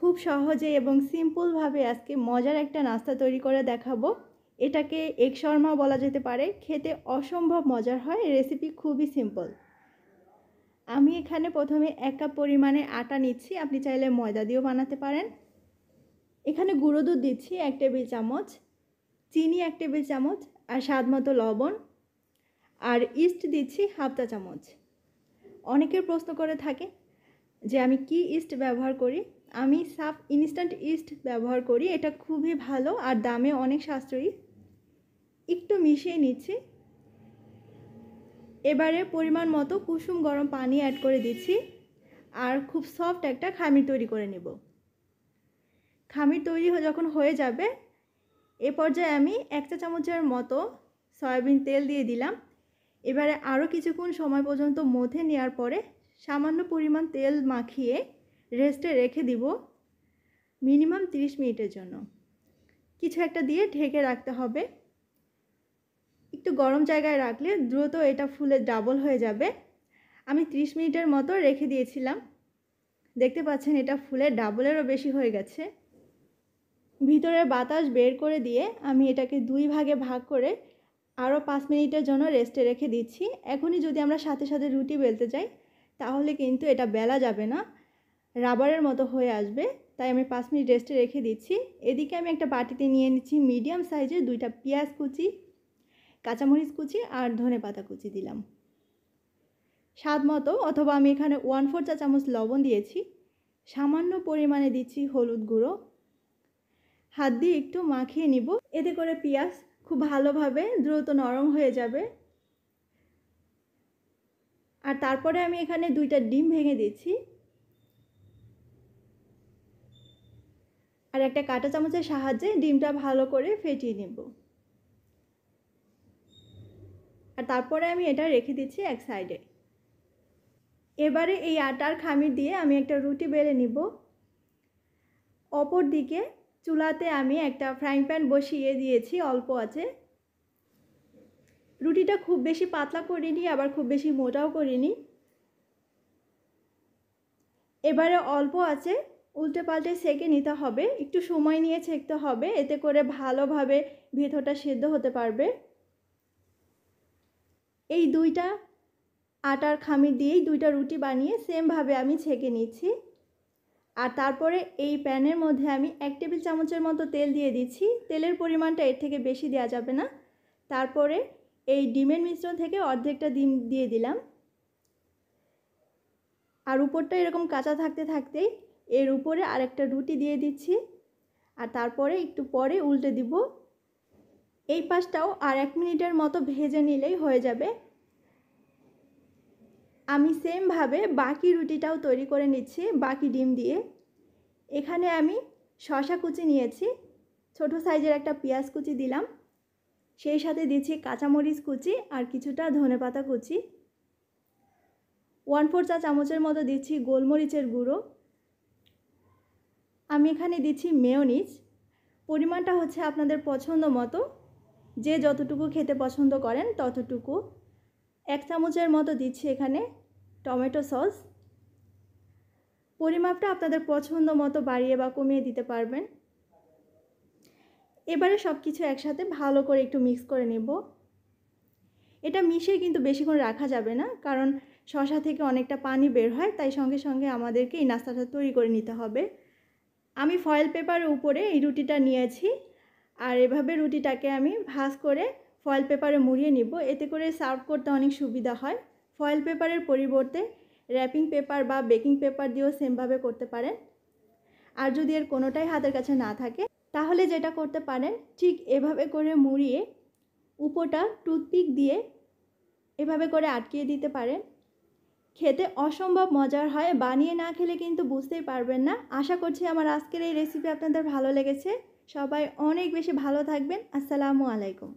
খুব সহজে এবং সিম্পলভাবে আজকে মজার একটা নাস্তা তৈরি করে দেখাবো। এটাকে এগ শর্মা বলা যেতে পারে। খেতে অসম্ভব মজার হয়। রেসিপি খুবই সিম্পল। আমি এখানে প্রথমে 1 কাপ পরিমাণে আটা নিচ্ছি। আপনি চাইলে ময়দা দিয়েও বানাতে পারেন। এখানে গুঁড়ো দুধ দিচ্ছি 1 টেবিল চামচ, চিনি 1 টেবিল চামচ, আর স্বাদ মতো লবণ, আর ইস্ট দিচ্ছি 1/2 চা চামচ। অনেকের প্রশ্ন করে থাকে যে আমি কি ইস্ট ব্যবহার করি। আমি সাফ ইনস্ট্যান্ট ইস্ট ব্যবহার করি। এটা খুবই ভালো আর দামে অনেক সাশ্রয়ী। একটু মিশিয়ে নিচ্ছি। এবারে পরিমাণ মতো কুসুম গরম পানি অ্যাড করে দিচ্ছি আর খুব সফট একটা খামির তৈরি করে নেব। খামির তৈরি যখন হয়ে যাবে এ পর্যায়ে আমি 1 চা চামচের মতো সয়াবিন তেল দিয়ে দিলাম। এবারে আরও কিছুক্ষণ সময় পর্যন্ত মথে নেওয়ার পরে সামান্য পরিমাণ তেল মাখিয়ে রেস্টে রেখে দিব মিনিমাম 30 মিনিটের জন্য। কিছু একটা দিয়ে ঢেকে রাখতে হবে। একটু গরম জায়গায় রাখলে দ্রুত এটা ফুলে ডাবল হয়ে যাবে। আমি 30 মিনিটের মতো রেখে দিয়েছিলাম। দেখতে পাচ্ছেন এটা ফুলে ডাবলেরও বেশি হয়ে গেছে। ভিতরের বাতাস বের করে দিয়ে আমি এটাকে 2 ভাগে ভাগ করে আরও 5 মিনিটের জন্য রেস্টে রেখে দিচ্ছি। এখনই যদি আমরা সাথে সাথে রুটি বেলতে যাই তাহলে কিন্তু এটা বেলা যাবে না, রাবারের মতো হয়ে আসবে। তাই আমি 5 মিনিট রেস্টে রেখে দিচ্ছি। এদিকে আমি একটা বাটিতে নিয়ে নিচ্ছি মিডিয়াম সাইজের 2টা পেঁয়াজ কুচি, কাঁচামরিচ কুচি আর ধনেপাতা কুচি দিলাম। স্বাদ মতো, অথবা আমি এখানে 1/4 চা চামচ লবণ দিয়েছি। সামান্য পরিমাণে দিচ্ছি হলুদ গুঁড়ো। হাত দিয়ে একটু মাখিয়ে নিব। এতে করে পেঁয়াজ খুব ভালোভাবে দ্রুত নরম হয়ে যাবে। আর তারপরে আমি এখানে 2টা ডিম ভেঙে দিচ্ছি আর একটা কাঁটা চামচের সাহায্যে ডিমটা ভালো করে ফেটিয়ে নেব। আর তারপরে আমি এটা রেখে দিচ্ছি এক সাইডে। এবারে এই আটার খামির দিয়ে আমি একটা রুটি বেলে নিব। অপর দিকে চুলাতে আমি একটা ফ্রাইং প্যান বসিয়ে দিয়েছি অল্প আছে। রুটিটা খুব বেশি পাতলা করিনি আবার খুব বেশি মোটাও করিনি। এবারে অল্প আছে উল্টে পাল্টে সেঁকে নিতে হবে। একটু সময় নিয়ে ছেঁকতে হবে, এতে করে ভালোভাবে ভেতরটা সেদ্ধ হতে পারবে। এই 2টা আটার খামির দিয়েই 2টা রুটি বানিয়ে সেমভাবে আমি ছেঁকে নিচ্ছি। আর তারপরে এই প্যানের মধ্যে আমি 1 টেবিল চামচের মতো তেল দিয়ে দিচ্ছি। তেলের পরিমাণটা এর থেকে বেশি দেওয়া যাবে না। তারপরে এই ডিমের মিশ্রণ থেকে অর্ধেকটা ডিম দিয়ে দিলাম। আর উপরটা এরকম কাঁচা থাকতে থাকতেই এর উপরে আরেকটা রুটি দিয়ে দিচ্ছি। আর তারপরে একটু পরে উল্টে দিব। এই পাশটাও আর 1 মিনিটের মতো ভেজে নিলেই হয়ে যাবে। আমি সেমভাবে বাকি রুটিটাও তৈরি করে নিচ্ছি বাকি ডিম দিয়ে। এখানে আমি শসা কুচি নিয়েছি, ছোট সাইজের একটা পেঁয়াজ কুচি দিলাম, সেই সাথে দিচ্ছি কাঁচামরিচ কুচি আর কিছুটা ধনেপাতা কুচি। 1/4 চা চামচের মতো দিচ্ছি গোলমরিচের গুঁড়ো। আমি এখানে দিচ্ছি মেয়োনিজ। পরিমাণটা হচ্ছে আপনাদের পছন্দ মতো, যে যতটুকু খেতে পছন্দ করেন ততটুকু। 1 চামচের মতো দিচ্ছি এখানে টমেটো সস। পরিমাপটা আপনাদের পছন্দ মতো বাড়িয়ে বা কমিয়ে দিতে পারবেন। এবারে সব কিছু একসাথে ভালো করে একটু মিক্স করে নেব। এটা মিশিয়ে কিন্তু বেশিক্ষণ রাখা যাবে না, কারণ শসা থেকে অনেকটা পানি বের হয়, তাই সঙ্গে সঙ্গে আমাদেরকে এই নাস্তাটা তৈরি করে নিতে হবে। আমি ফয়েল পেপারের উপরে এই রুটিটা নিয়েছি আর এভাবে রুটিটাকে আমি ভাঁজ করে ফয়েল পেপারে মুড়িয়ে নিব। এতে করে সার্ভ করতে অনেক সুবিধা হয়। ফয়েল পেপারের পরিবর্তে র্যাপিং পেপার বা বেকিং পেপার দিয়েও সেমভাবে করতে পারেন। আর যদি এর কোনোটাই হাতের কাছে না থাকে তাহলে যেটা করতে পারেন, ঠিক এভাবে করে মুড়িয়ে উপরটা টুথপিক দিয়ে এভাবে করে আটকিয়ে দিতে পারেন। খেতে অসম্ভব মজার হয়। বানিয়ে না খেলে কিন্তু বুঝতেই পারবেন না। আশা করছি আমার আজকের এই রেসিপি আপনাদের ভালো লেগেছে। সবাই অনেক বেশি ভালো থাকবেন। আসসালামু আলাইকুম।